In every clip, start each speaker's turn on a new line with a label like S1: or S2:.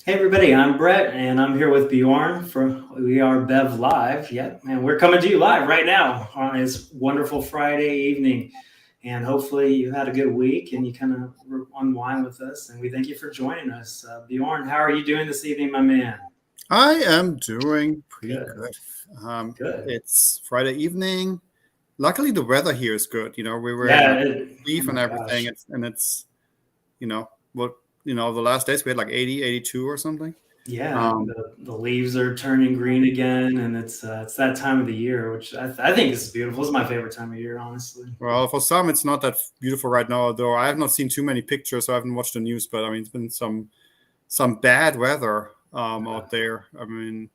S1: Hey everybody, I'm Brett and I'm here with Bjorn from We Are Bev Live. Yep, and we're coming to you live right now on this wonderful Friday evening. And hopefully you had a good week and you kind of unwind with us. And we thank you for joining us. Bjorn, how are you doing this evening, my man?
S2: I am doing pretty
S1: Good,
S2: good. Um,
S1: good.
S2: it's Friday evening. Luckily, the weather here is good. We were in
S1: Yeah, oh
S2: leaf
S1: my
S2: and everything.
S1: gosh.
S2: It's you know what the last days we had like 80, 82 or something.
S1: Yeah,
S2: Um,
S1: the leaves are turning green again, and it's that time of the year, which I think is beautiful. It's my favorite time of year, honestly.
S2: well, for some, it's not that beautiful right now. Though I have not seen too many pictures, so I haven't watched the news. But I mean, it's been some bad weather
S1: Yeah.
S2: out there. I mean,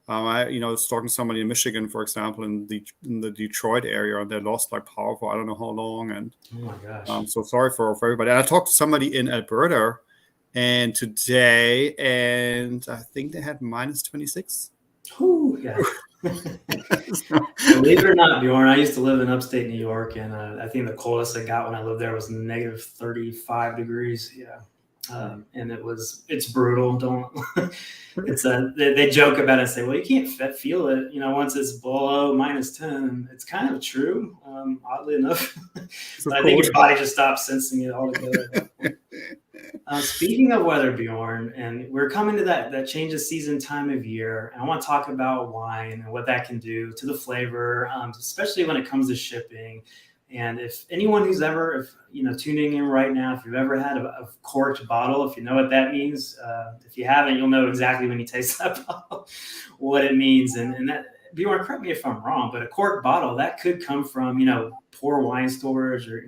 S2: I was talking to somebody in Michigan, for example, in the Detroit area, and they lost like power for I don't know how long. And
S1: Oh my gosh.
S2: so sorry for everybody. And I talked to somebody in Alberta, and today, and I think they had minus 26.
S1: Whew, yeah.
S2: So,
S1: Believe it or not, Bjorn, I used to live in upstate New York, and I think the coldest I got when I lived there was negative 35 degrees. Yeah. And it's brutal. Don't, they joke about it and say, well, you can't feel it, once it's below minus 10. And it's kind of true, oddly enough.
S2: so
S1: But I think
S2: cold.
S1: your body just stops sensing it altogether at that point. Speaking of weather, Bjorn, and we're coming to that change of season time of year, and I want to talk about wine and what that can do to the flavor, especially when it comes to shipping. And if anyone who's ever, if tuning in right now, if you've ever had a corked bottle, if you know what that means, if you haven't, you'll know exactly when you taste that bottle what it means. And that, Bjorn, correct me if I'm wrong, but a corked bottle that could come from poor wine storage or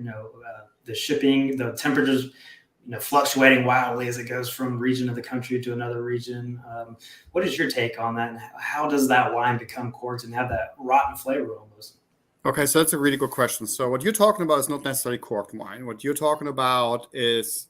S1: the shipping, the temperatures fluctuating wildly as it goes from region of the country to another region. What is your take on that? And how does that wine become corked and have that rotten flavor almost?
S2: Okay, so that's a really good question. So what you're talking about is not necessarily corked wine. What you're talking about is,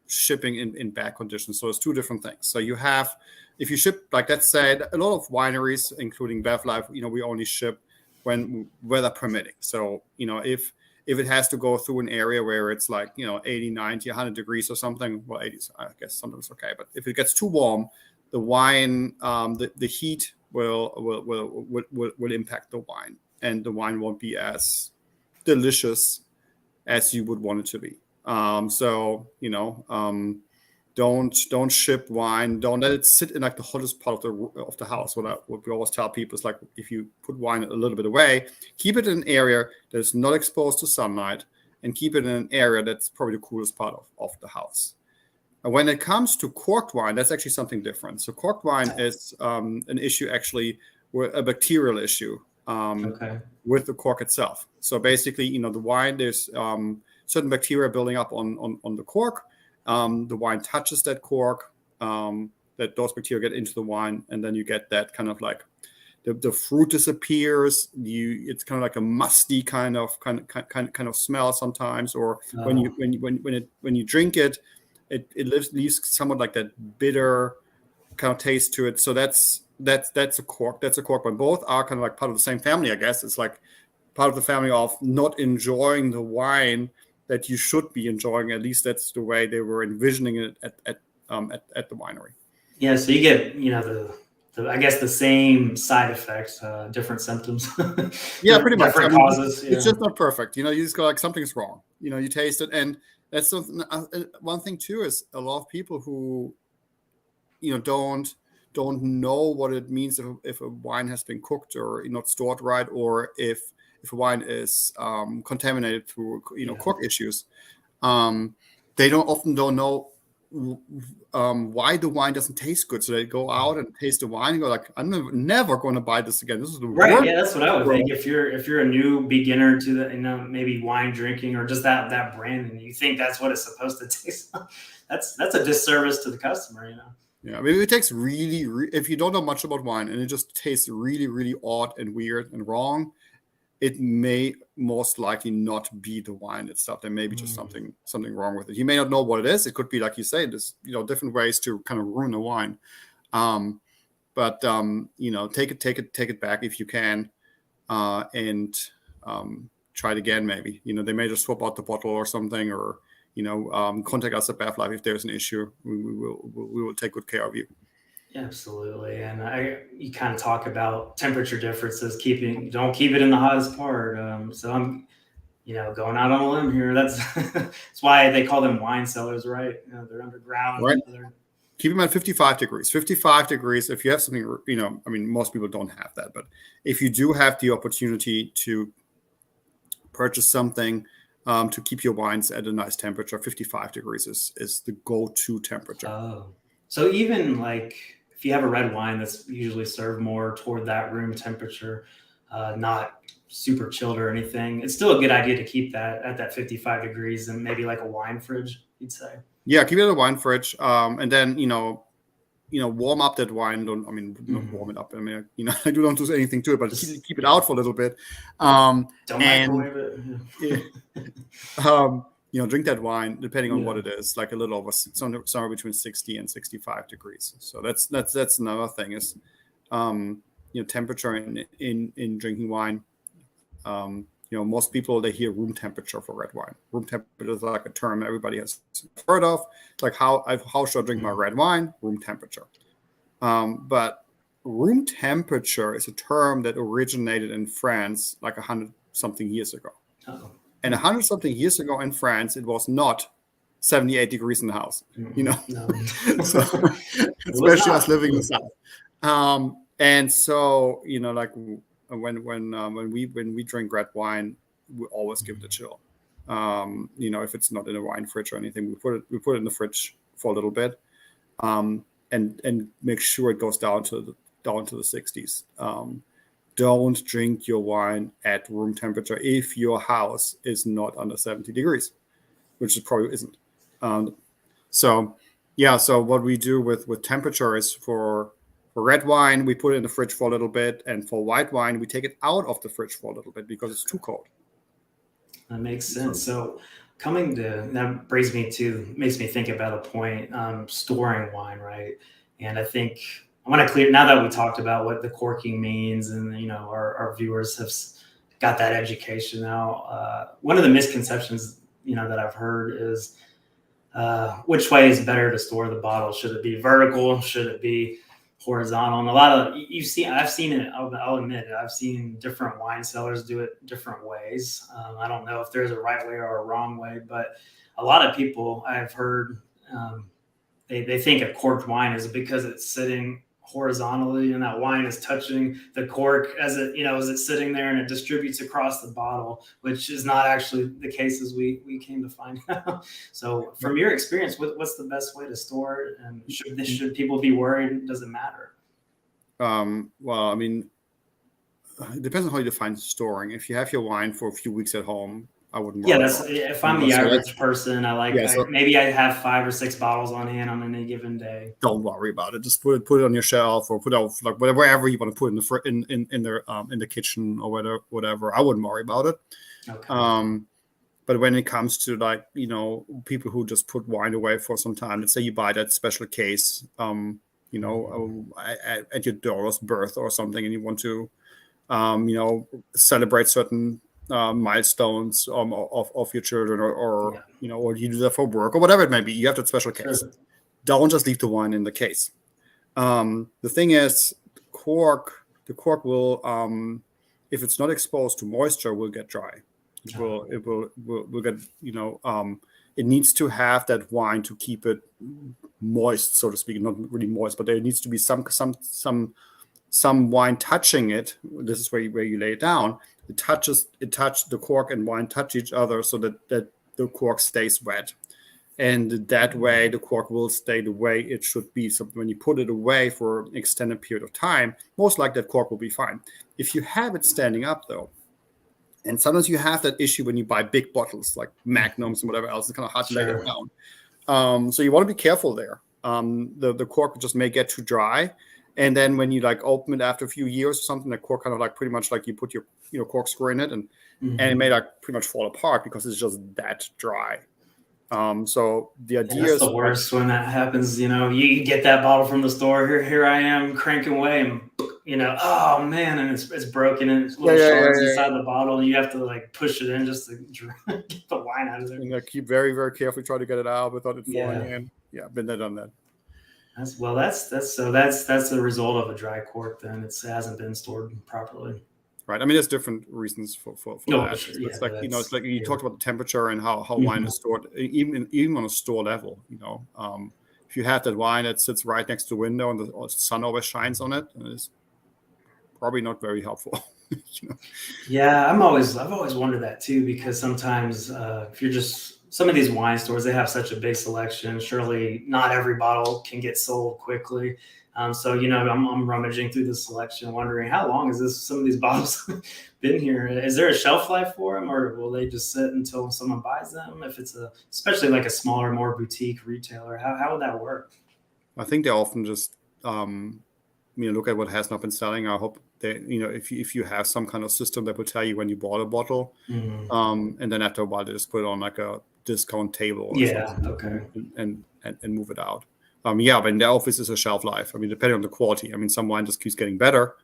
S2: shipping in bad conditions. So it's two different things. So you have, if you ship, like let's say, a lot of wineries, including BevLife, we only ship when weather permitting. So, if it has to go through an area where it's like, 80, 90, 100 degrees or something, well, 80, I guess sometimes okay. But if it gets too warm, the wine, the heat will impact the wine, and the wine won't be as delicious as you would want it to be. So don't ship wine. Don't let it sit in like the hottest part of the house. What we always tell people is like, if you put wine a little bit away, keep it in an area that's not exposed to sunlight, and keep it in an area that's probably the coolest part of the house. And when it comes to corked wine, that's actually something different. So corked wine is an issue actually, a bacterial issue,
S1: Okay.
S2: with the cork itself. So basically, the wine, there's certain bacteria building up on the cork. The wine touches that cork, that those bacteria get into the wine, and then you get that kind of like the fruit disappears. It's kind of like a musty kind of smell sometimes, or when
S1: Oh,
S2: you drink it, it leaves somewhat like that bitter kind of taste to it. So that's a cork. That's a cork. But both are kind of like part of the same family, I guess. It's like part of the family of not enjoying the wine that you should be enjoying. At least that's the way they were envisioning it at the winery.
S1: yeah. So you get the I guess the same side effects, different symptoms,
S2: Yeah, pretty much. I
S1: different
S2: mean,
S1: causes.
S2: it's
S1: Yeah.
S2: just not perfect. You just go like something's wrong. You taste it, and that's something. One thing too is a lot of people who don't know what it means if a wine has been cooked or not stored right, or if a wine is contaminated through
S1: Yeah.
S2: cork issues. They don't know why the wine doesn't taste good. So they go out and taste the wine and go like, I'm never going to buy this again. This is the
S1: Right.
S2: worst
S1: Yeah, that's what I would think.
S2: world.
S1: If you're a new beginner to the maybe wine drinking or just that brand, and you think that's what it's supposed to taste like, that's a disservice to the customer.
S2: Yeah, maybe it takes if you don't know much about wine and it just tastes really, really odd and weird and wrong, it may most likely not be the wine itself. There may be just
S1: Mm.
S2: something wrong with it. You may not know what it is. It could be, like you say, there's different ways to kind of ruin a wine. Um, but take it back if you can, and try it again. Maybe they may just swap out the bottle or something, or contact us at Bath Life if there's an issue. We will take good care of you.
S1: Absolutely. And you kind of talk about temperature differences, don't keep it in the hottest part. So I'm, going out on a limb here. That's why they call them wine cellars, right? They're underground.
S2: Right. Keep them at 55 degrees. 55 degrees, if you have something, most people don't have that. But if you do have the opportunity to purchase something to keep your wines at a nice temperature, 55 degrees is the go-to temperature.
S1: Oh. So even like if you have a red wine that's usually served more toward that room temperature, not super chilled or anything, it's still a good idea to keep that at that 55 degrees and maybe like a wine fridge, you'd say.
S2: Yeah, keep it in a wine fridge, and then warm up that wine. Not warm it up. I mean, I don't do anything to it, but keep it out for a little bit.
S1: Don't microwave
S2: it. Drink that wine depending on what it is, like a little over somewhere between 60 and 65 degrees. So that's another thing is, temperature in drinking wine. Most people, they hear room temperature for red wine. Room temperature is like a term everybody has heard of. It's like how should I drink my red wine? Room temperature. But room temperature is a term that originated in France like 100-something years ago.
S1: Oh.
S2: And 100-something years ago in France, it was not 78 degrees in the house.
S1: No.
S2: So, especially us living in the South. And so, when we drink red wine, we always give it a chill. If it's not in a wine fridge or anything, we put it in the fridge for a little bit, and make sure it goes down to the 60s. Don't drink your wine at room temperature if your house is not under 70 degrees, which it probably isn't. So what we do with temperature is for red wine, we put it in the fridge for a little bit, and for white wine, we take it out of the fridge for a little bit because it's too cold.
S1: That makes sense. So that makes me think about a point, storing wine, right? And I think I want to clear, now that we talked about what the corking means and, our viewers have got that education now. One of the misconceptions, that I've heard is which way is better to store the bottle? Should it be vertical? Should it be horizontal? And I've seen it, I'll admit it, I've seen different wine cellars do it different ways. I don't know if there's a right way or a wrong way, but a lot of people I've heard, they think a corked wine is because it's sitting horizontally and that wine is touching the cork as it's sitting there and it distributes across the bottle, which is not actually the case as we came to find out. So from your experience, what's the best way to store it, and should people be worried? Does it matter?
S2: Well, I mean, it depends on how you define storing. If you have your wine for a few weeks at home, I wouldn't worry.
S1: Yeah, if I'm the average person, maybe I have 5 or 6 bottles on hand on any given day.
S2: Don't worry about it. Just put it on your shelf or put it out like wherever you want to put it in the kitchen or whatever. I wouldn't worry about it.
S1: Okay.
S2: But when it comes to people who just put wine away for some time, let's say you buy that special case, at your daughter's birth or something, and you want to, celebrate certain milestones of your children, or you do that for work or whatever it may be. You have that special case.
S1: Sure.
S2: Don't just leave the wine in the case. The thing is, the cork will, if it's not exposed to moisture, will get dry. It will get, it needs to have that wine to keep it moist, so to speak. Not really moist, but there needs to be some wine touching it. This is where you lay it down. The cork and wine touch each other so that the cork stays wet. And that way the cork will stay the way it should be. So when you put it away for an extended period of time, most likely that cork will be fine. If you have it standing up though, and sometimes you have that issue when you buy big bottles like Magnums and whatever else, it's kind of hard to lay it down. So you want to be careful there. The cork just may get too dry. And then when you open it after a few years or something, the cork kind of pretty much you put your corkscrew in it and it may pretty much fall apart because it's just that dry. So the
S1: And
S2: idea
S1: that's
S2: is
S1: the worst when that happens. You get that bottle from the store. Here I am cranking away, and oh man, and it's broken and it's little shards inside the bottle, and you have to like push it in just to get the wine out of there.
S2: And keep very, very carefully try to get it out without it falling in. Yeah, been there, done that.
S1: That's the result of a dry cork. Then it hasn't been stored properly.
S2: Right. I mean, there's different reasons for that.
S1: Sure.
S2: It's like it's like you talked about the temperature and how wine is stored, even on a store level. If you have that wine that sits right next to the window and the sun always shines on it, it's probably not very helpful.
S1: Yeah, I've always wondered that too, because sometimes if you're just some of these wine stores, they have such a big selection. Surely not every bottle can get sold quickly. So I'm rummaging through the selection, wondering how long has some of these bottles been here? Is there a shelf life for them, or will they just sit until someone buys them? If it's especially like a smaller, more boutique retailer, how would that work?
S2: I think they often just look at what has not been selling. I hope that if you have some kind of system that will tell you when you bought a bottle, and then after a while they just put it on like a discount table or something, and move it out. But in the office is a shelf life. I mean, depending on the quality. I mean, some wine just keeps getting better,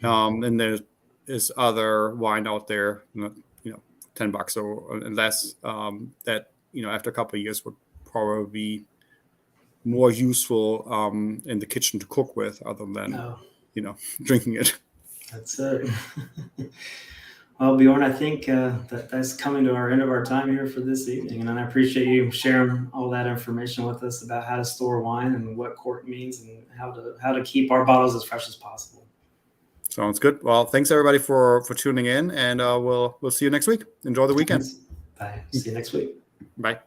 S2: and there is other wine out there, $10 or less, that after a couple of years would probably be more useful in the kitchen to cook with, other than drinking it.
S1: That's it. Well, Bjoern, I think that's coming to our end of our time here for this evening, and I appreciate you sharing all that information with us about how to store wine and what cork means and how to keep our bottles as fresh as possible.
S2: Sounds good. Well, thanks everybody for tuning in, and we'll see you next week. Enjoy the weekend.
S1: Bye. See you next week.
S2: Bye.